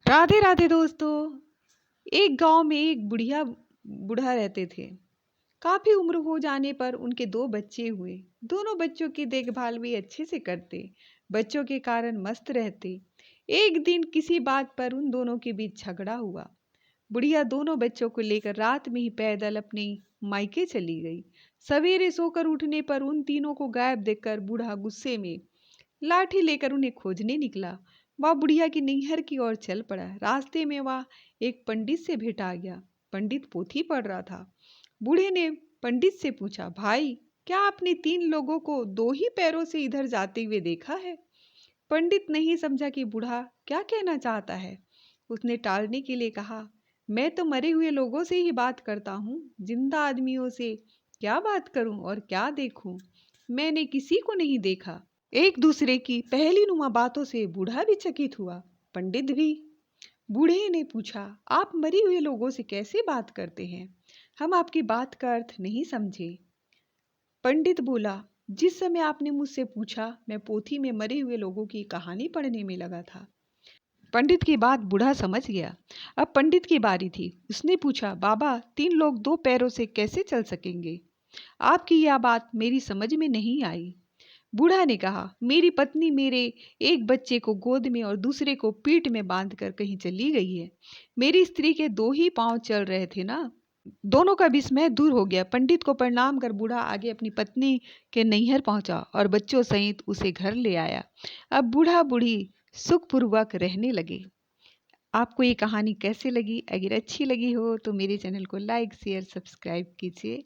राधे राधे दोस्तों। एक गांव में एक बुढ़िया बूढ़ा रहते थे। काफी उम्र हो जाने पर उनके दो बच्चे हुए। दोनों बच्चों की देखभाल भी अच्छे से करते। बच्चों के कारण मस्त रहते। एक दिन किसी बात पर उन दोनों के बीच झगड़ा हुआ। बुढ़िया दोनों बच्चों को लेकर रात में ही पैदल अपने मायके चली गई। सवेरे सोकर उठने पर उन तीनों को गायब देखकर बूढ़ा गुस्से में लाठी लेकर उन्हें खोजने निकला। वह बुढ़िया की नैहर की ओर चल पड़ा। रास्ते में वह एक पंडित से भेंट आ गया। पंडित पोथी पढ़ रहा था। बूढ़े ने पंडित से पूछा, भाई, क्या आपने तीन लोगों को दो ही पैरों से इधर जाते हुए देखा है? पंडित नहीं समझा कि बूढ़ा क्या कहना चाहता है। उसने टालने के लिए कहा, मैं तो मरे हुए लोगों से ही बात करता हूँ। जिंदा आदमियों से क्या बात करूं और क्या देखूं? मैंने किसी को नहीं देखा। एक दूसरे की पहली नुमा बातों से बूढ़ा भी चकित हुआ, पंडित भी। बूढ़े ने पूछा, आप मरे हुए लोगों से कैसे बात करते हैं? हम आपकी बात का अर्थ नहीं समझे। पंडित बोला, जिस समय आपने मुझसे पूछा मैं पोथी में मरे हुए लोगों की कहानी पढ़ने में लगा था। पंडित की बात बूढ़ा समझ गया। अब पंडित की बारी थी। उसने पूछा, बाबा, तीन लोग दो पैरों से कैसे चल सकेंगे? आपकी यह बात मेरी समझ में नहीं आई। बूढ़ा ने कहा, मेरी पत्नी मेरे एक बच्चे को गोद में और दूसरे को पीठ में बांधकर कहीं चली गई है। मेरी स्त्री के दो ही पांव चल रहे थे ना। दोनों का विस्मय दूर हो गया। पंडित को प्रणाम कर बूढ़ा आगे अपनी पत्नी के नैहर पहुंचा और बच्चों सहित उसे घर ले आया। अब बूढ़ा बूढ़ी सुखपूर्वक रहने लगे। आपको ये कहानी कैसे लगी? अगर अच्छी लगी हो तो मेरे चैनल को लाइक शेयर सब्सक्राइब कीजिए।